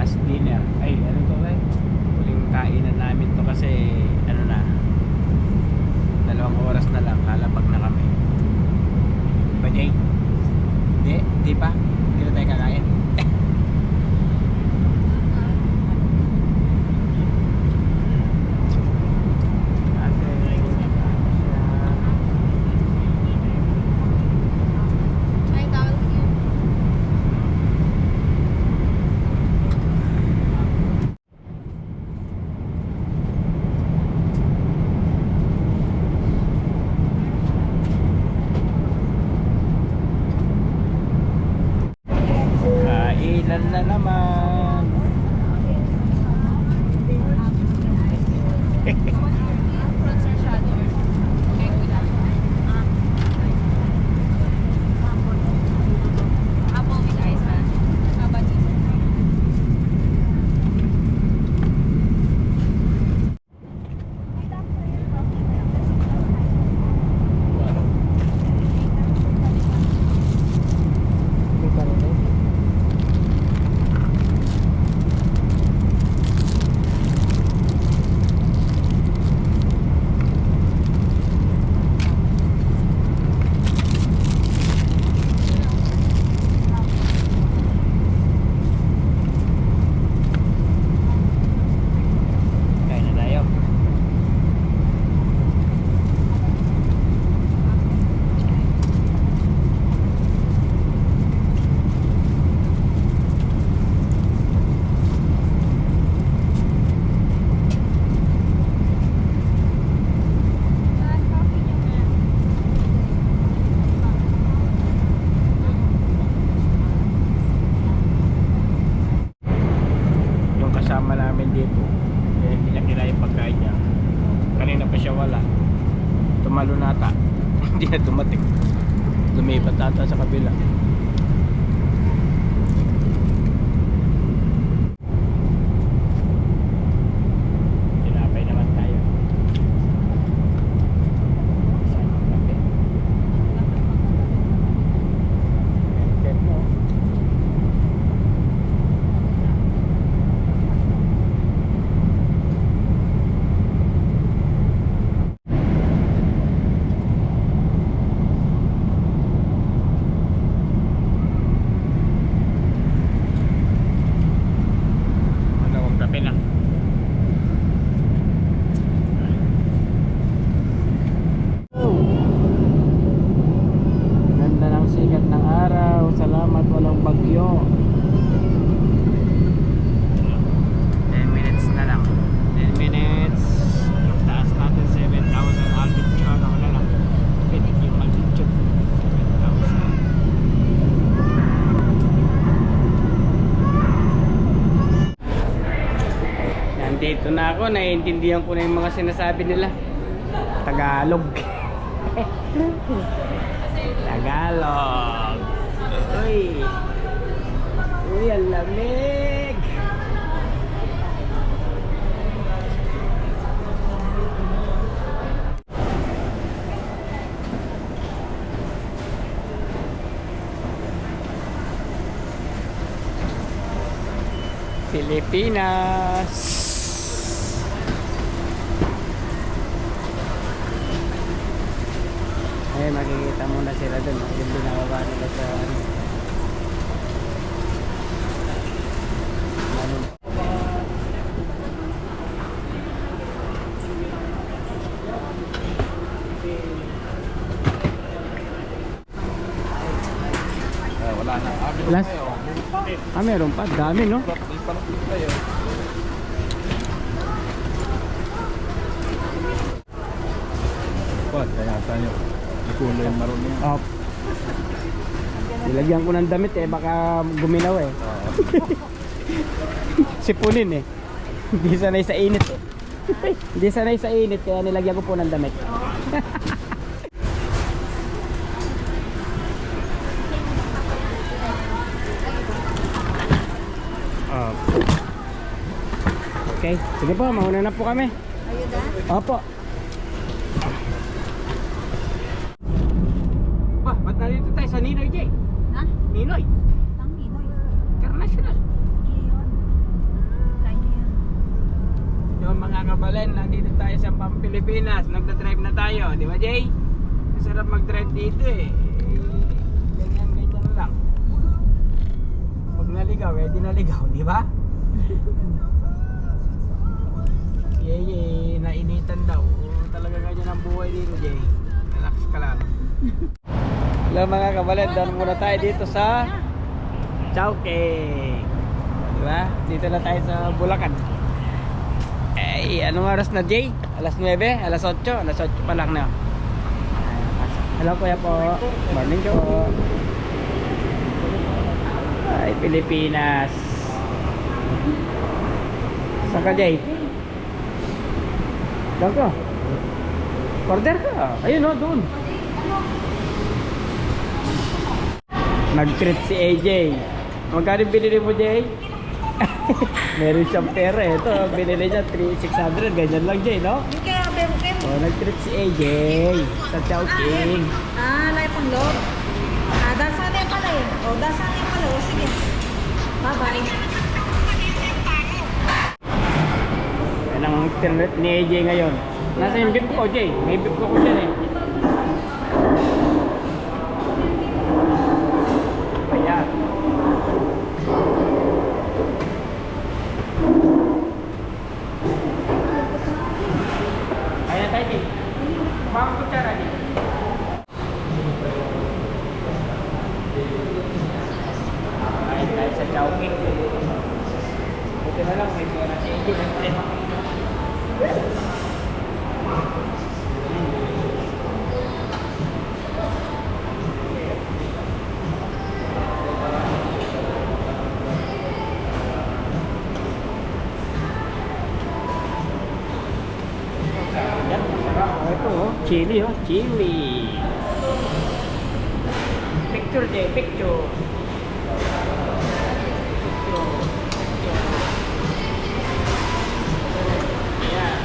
last dinner. Ay, ano to ba? Huling kainan namin to kasi ano na, 2 oras na lang, lalapag na kami. Ba, Jay? Di pa? Hindi na tayo kakain. Kainan na naman. Apple with ice, man. How about this? Kain na tayo. Yung kasama namin dito, hindi na kinaya yung pagkain niya. Kanina pa siya wala. Tumalo na ata. Hindi na dumating. Lumipat ata sa kabila. Tinapay naman tayo. Saan yung kape? Ted mo. Magawang kape lang. Ganda ng sikat ng araw. Salamat walang bagyo. 10 minutes na lang. 10 minutes. Yung taas natin 7,000 altitude. Ano na lang. Pinik yung altitude. 7,000. Nandito na ako, naiintindihan ko na yung mga sinasabi nila. Tagalog. Tagalog. Uy. Uy, ang lamig. Pilipinas. Ay, makikita muna sila dun. Yung binababa nila sa ano. Wala na. Last. Meron pa. Dami, no? May panakit tayo. Kaya tayo. Ikulo yung maroon niya. Oh. Nilagyan ko ng damit eh. Baka guminaw eh. Sipunin eh. Hindi sanay sa init eh. Hindi sanay sa init. Kaya nilagyan ko po ng damit. Okay, sige po, mauna na po kami. Ayun. Opo. Ba't nandito tayo sa Ninoy, Jay? Ha? Ninoy, Ang Ninoy. international. Iyon. Galing tayo sa Pilipinas, nagda-drive na tayo, di ba Jay? Masarap mag-drive dito eh. Ganyan lang. Pag naligaw, di naligaw, di ba? Yay, nainitan daw. Talaga ganyan ang buhay dito, Jay. Relax ka lang. Hello mga kabalet, doon muna tayo dito sa Chowking. Diba? Dito na tayo sa Bulacan. Eh, anong oras na, Jay? Alas 9? Alas 8? Alas 8 pa lang na. Hello kuya po. Morning po. Ay, Pilipinas. Saan ka, Jay? Doon ka. Order ka. Ayun o, doon. Nag-treat si AJ. Magkano binili mo, Jay? Meron siyang pera eh. Ito, binili niya 3,600. Ganyan lang, Jay, no? Hindi kaya bebo-bebo. Oh, nag-treat si AJ sa Chowking. Lay pang loob. Dasanay pala eh. Dasanay pala. Sige. Bye-bye. Yan ang treat ni AJ ngayon. Nasa yung beef ko, Jay. May beef ko dyan eh. Ayan. Ayan tayo, Jay. Mga kutsara, Jay. Ayan tayo sa Chowking. Buti na lang, may pera si AJ. Yan, masarap. Ito oh, chili oh, chili. Picture Jay, picture. Yan.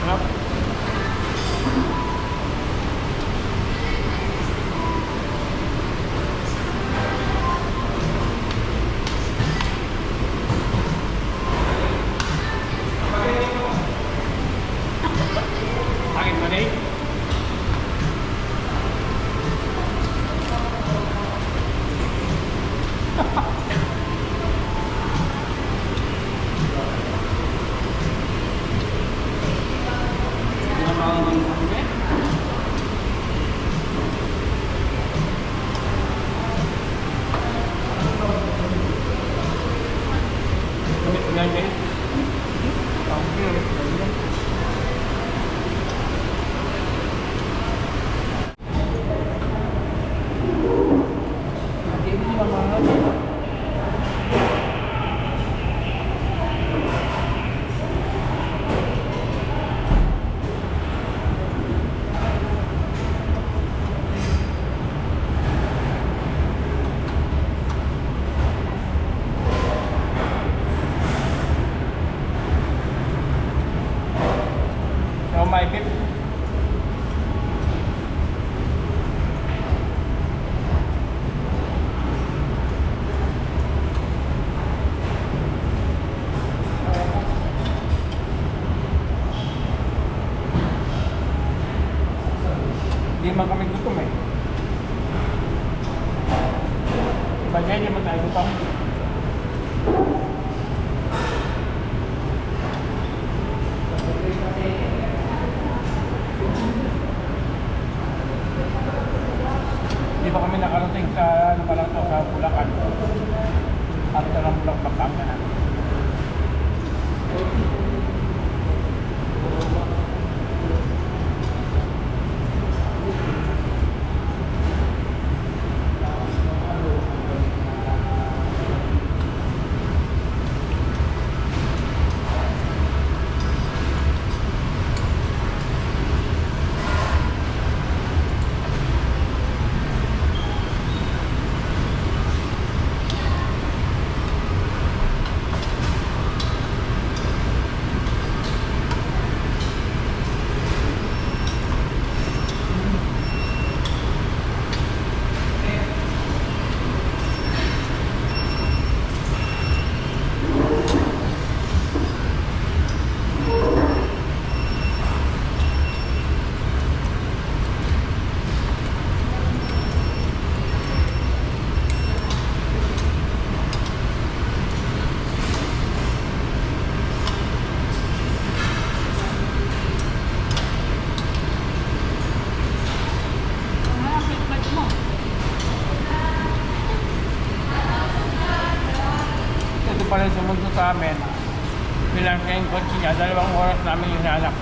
Sarap. Bakit mo, Jay? So, my beef. Hindi man kami gutom eh. Iba dyan, hindi man tayo gutom. Hindi pa kami nakarating sa ano pa lang to, sa Bulacan. After ng Bulacan, Batangas. sa amin, pinangka yung kotse niya, 2 oras namin yung hanap.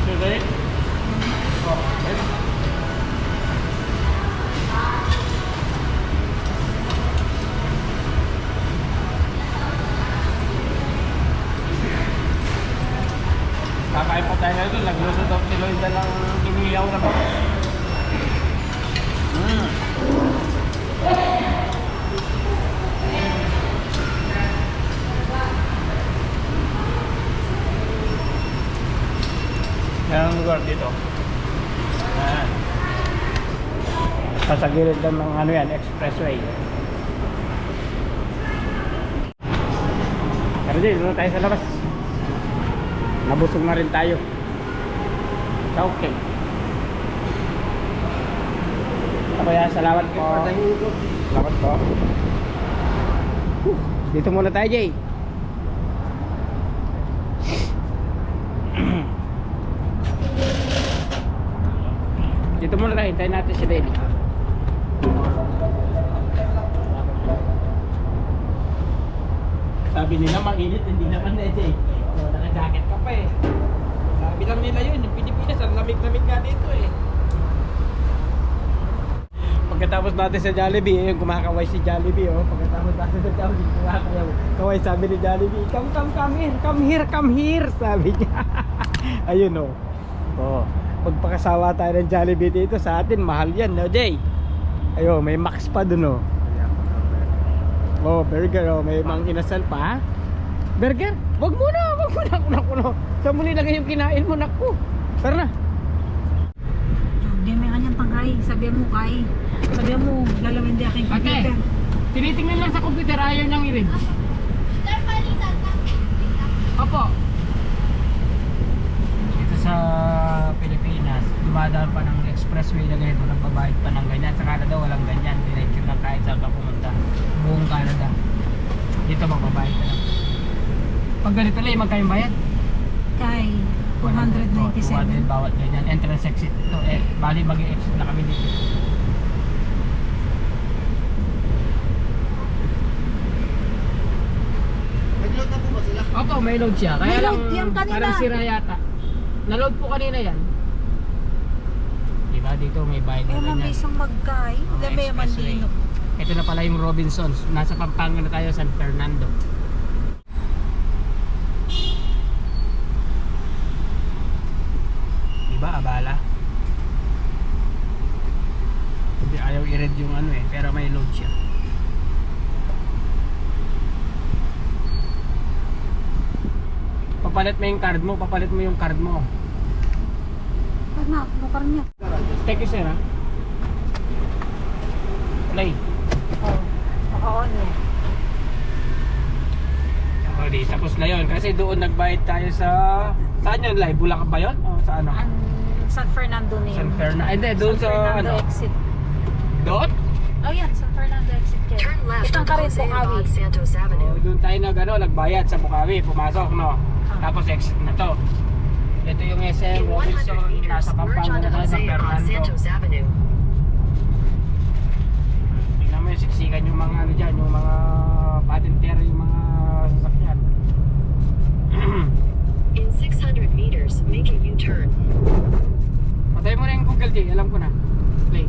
Sige. Kakain po tayo nito, nagluto daw si Lloyda ng iniyaw na ba? Yan ang lugar dito. Yan. Sa gilid lang ng ano yan, expressway. Pero di, doon tayo sa labas. Nabusog na rin tayo. Okay. Kaya salamat po. Salamat po. Dito muna tayo, Jay. Dito muna tayo, hintayin natin si Lenny. Sabi nila mainit, hindi naman eh, Jay. Naka-jacket ka pa eh. Sabi lang nila yun, yung Pilipinas, ang lamig-lamig nga dito eh. Pagkatapos natin sa Jollibee, yung kumakaway si Jollibee, oh. Pagkatapos natin sa Jollibee, kumakaway sabi ni Jollibee, come here, sabi niya. Ayun oh. Oh. Pagpakasawa tayo ng Jollibee dito sa atin, mahal yan, no, Jay? Ayun, may max pa dun, oh. Oh, burger, oh. May mang inasal pa, ha? Burger? Wag muna. Kuno. Sa muli lang yung kinain mo, naku. Tara na. Hindi may kanyang pagay. Sabi mo, lalawin di aking computer. Tinitingnan lang sa computer, ayaw niyang i-read. Opo. Ito sa Pilipinas, dumadaan pa ng expressway na ganito, nagbabayad pa ng ganyan. Sa Canada, walang ganyan. Diretso lang kahit saan ka pumunta. Buong Canada. Dito magbabayad ka lang. Pag ganito lang, magkayong bayad? Kay 297. 200 bawat ganyan. Entrance exit. Ito, bali mag-exit na kami dito. Nag-load na po ba sila? Opo, may load siya. Kaya May lang, load yan kanina. parang sira yata. Na-load po kanina yan. Diba, dito may bayad na Eh, ganyan. mabisang magkay. Oh, Dami expressway. mandino. Ito na pala yung Robinsons. Nasa Pampanga na tayo, San Fernando. Diba, abala? Hindi ayaw i-read yung ano eh, pero may load siya. Papalit mo yung card mo, Anak, bukar niya. Take you, sir, ha? Play. Oh, naka-on eh. Okay, tapos na yun. Kasi doon nagbayad tayo sa... Saan yun, live? Bulacan ba yun? O sa ano? San Fernando na yun. San Fernando. Hindi, doon San sa Fernando ano? exit. Doon? Oh yan, San Fernando exit yan. Turn left Itong on karin Jose Bukawi. Abad Santos O, Avenue. doon tayo nagbayad sa Bukawi. Pumasok, no? Tapos exit na to. Ito yung SM In 100 Robinson. meters, Nasa merge Pampanga onto na tayo sa Jose Abad Fernando. Santos Avenue. Tingnan mo yung siksikan yung mga ano dyan, yung mga patenter, yung mga sasakyan. In 600 meters, make a U-turn. Patay mo na yung Google G, alam ko na. Play.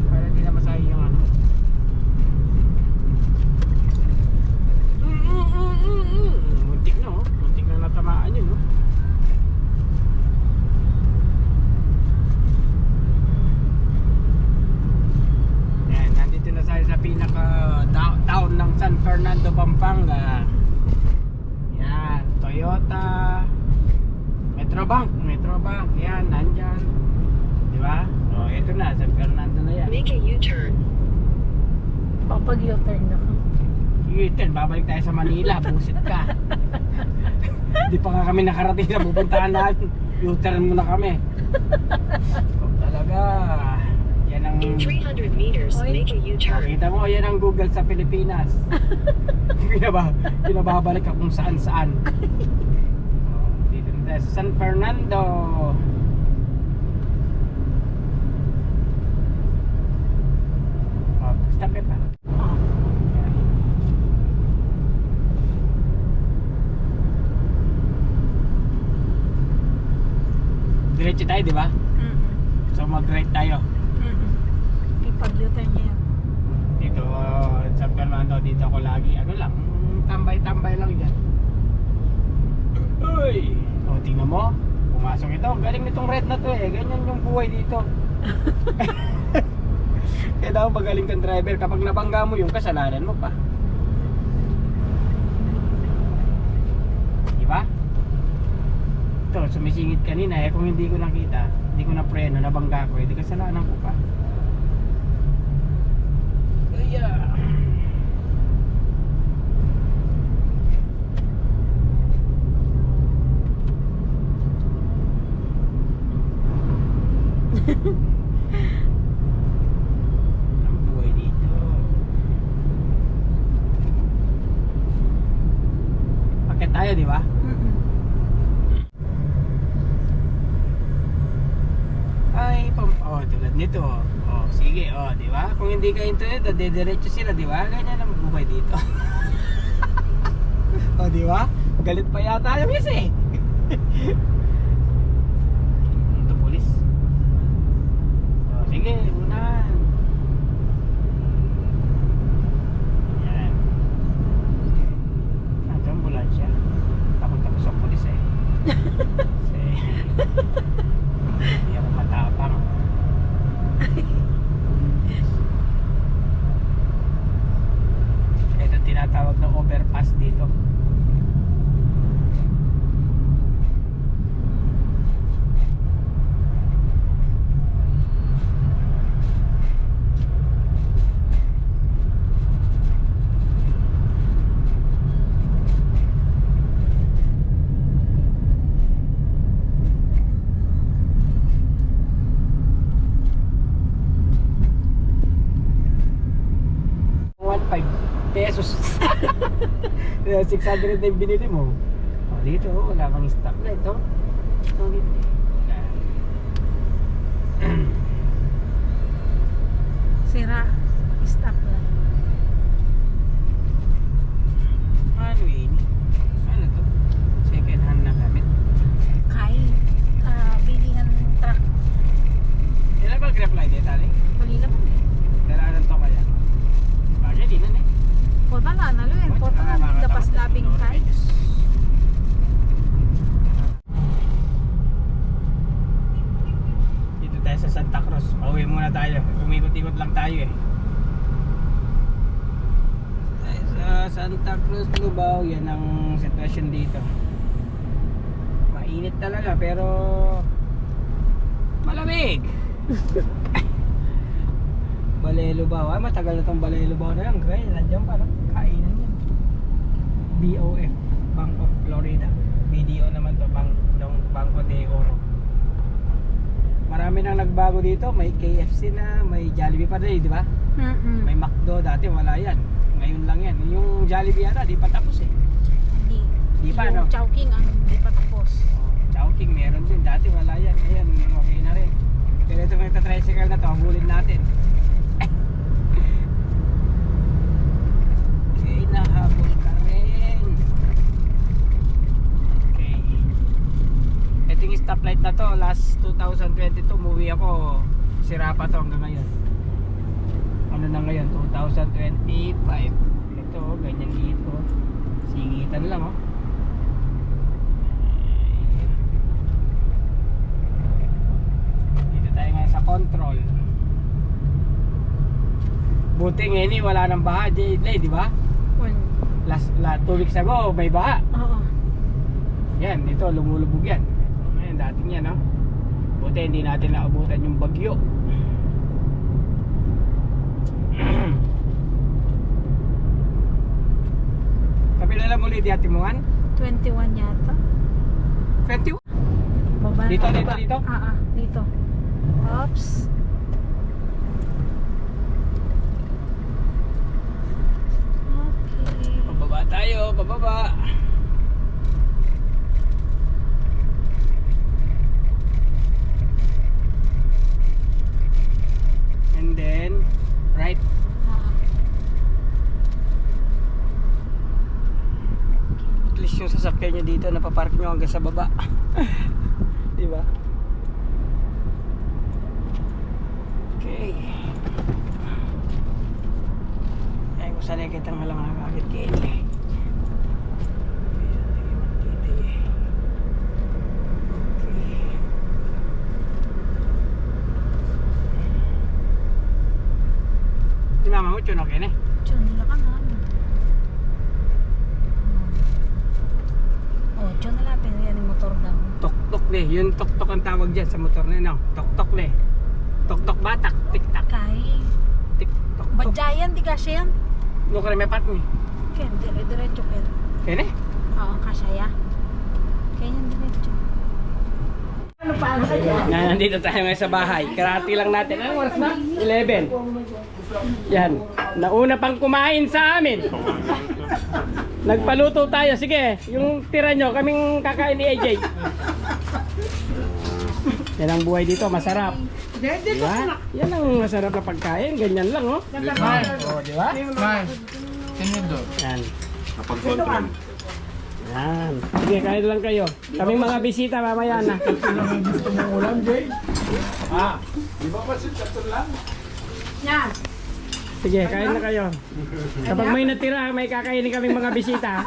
Para hindi na masahi yung ano. Muntik na oh. Muntik na natamaan yun oh. sa Metrobank. Metrobank, yan, nandyan. Di ba? O, ito na, San Fernando na yan. Make a U-turn. Papag U-turn na ka. U-turn, babalik tayo sa Manila, busit ka. Di pa nga kami nakarating sa pupuntahan natin. U-turn muna kami. O, talaga. Yan ang... In 300 meters, Oy. make a U-turn. Kita mo, yan ang Google sa Pilipinas. Pinababalik ka kung saan-saan. Oh, dito na tayo sa San Fernando. Oh, stop it pa. Yan. Diretso tayo, di ba? So mag-right tayo. Ipag U-turn niya yan. Dito sa Fernando, dito ako lagi. Ano lang, tambay-tambay lang dyan. Uy! O, tingnan mo. Pumasok ito. Galing nitong red na to eh. Ganyan yung buhay dito. Kailangan magaling kang driver. Kapag nabangga mo yung kasalanan mo pa. Diba? Ito, sumisingit kanina eh. Kung hindi ko nakita, hindi ko na preno, nabangga ko, hindi kasalanan ko pa. Yeah. Ang buhay dito. Akit tayo, di ba? Ay, oh, tulad nito. Oh, sige, oh, di ba? Kung hindi ka internet, dediretso sila, di ba? Ganyan ang buhay dito. Oh, di ba? Galit pa yata yung isa eh. Ito, pulis. Oh, sige, unahan. Yan. Ito, ambulansya. Takot ako sa pulis eh. Kasi, hindi ako matapang. Ito tinatawag na overpass dito. Pesos. 600 na yung binili mo. Oh, dito, wala kang stoplight. Oh. Ito, dito. Wala. Sira. Stop lang. Ano ini? Ano to? Second hand na gamit. Kay. Bilihan ng truck. Ilan ba grab light dito, Ali? Bali naman eh. Dalaran to kaya? Bakit di na eh? Kota na, naluin. Kota na. Dapas labing kay. Dito tayo sa Santa Cruz. Pauwi muna tayo. Umikot-ikot lang tayo eh. Tayo sa Santa Cruz, Lubao. Yan ang sitwasyon dito. Mainit talaga pero malamig. Balelubao. Ay, matagal na tong Balelubao na lang. Kaya nandiyan pa, no? Kainan yan. BOF, Bank of Florida. BDO naman to, Banco de Oro. Marami nang nagbago dito. May KFC na, may Jollibee pa rin, di ba? May McDo dati, wala yan. Ngayon lang yan. Yung Jollibee yata, di pa tapos eh. Hindi. Di pa, Yung no? Chowking ang hindi pa tapos. Chowking meron din. Dati wala yan. Ngayon, okay na rin. Pero ito may tricycle na to, habulin natin. Okay, nahabol ka rin. Okay. Ito yung stoplight na to. Last 2022, umuwi ako. Sira pa to hanggang ngayon. Ano na ngayon? 2025. Ito, ganyan dito. Singitan lang, oh. Tayo ngayon sa control. Buti ngayon wala nang baha, di ba? One. Last 2 weeks ago may baha. Oo. Yan, ito lumulubog yan. Ayan, dating yan, no? Buti hindi natin naabutan yung bagyo. Kapilala mo ulit Ate Mungan? 21 yata. 21? Baba, Dito, baba. dito? Dito. Oops. Okay. Pababa tayo, pababa. And then, right? At least yung sasakyan nyo dito, napapark nyo hanggang sa baba. Diba? Okay. Ay, kung sanay kitang halang agad kayo eh. Si mama mo, tsuno kayo na. Diyan nila ka na. Oh, diyan nila pinili yung motor daw. Tok-tok de, yung tok-tok ang tawag dyan sa motor na yun, no? Tok-tok de. Tok-tok batak, tik-tak, Kay. tik-tok-tok. Badyayan, di kasya yan. Ano ka rin may pat mo? Kaya dire-diretso kaya. Kaya na? Oo, kasya ya. Kaya yan diretso. Nandito tayo ngayon sa bahay. Karati lang natin. Anong oras na? 11. Yan. Nauna pang kumain sa amin. Nagpaluto tayo. Sige, yung tira nyo, kaming kakain ni AJ. Yan ang buhay dito, masarap. Diba? Yan ang masarap na pagkain. Ganyan lang, oh. Oh, diba? Yan. Napag-control. Yan. Sige, kain lang kayo. Kaming mga bisita mamaya na. Gusto mong ulam, Jay? Ah. Di ba kasi tatlo lang? Sige, kain na kayo. Kapag may natira, may kakainin kaming mga bisita.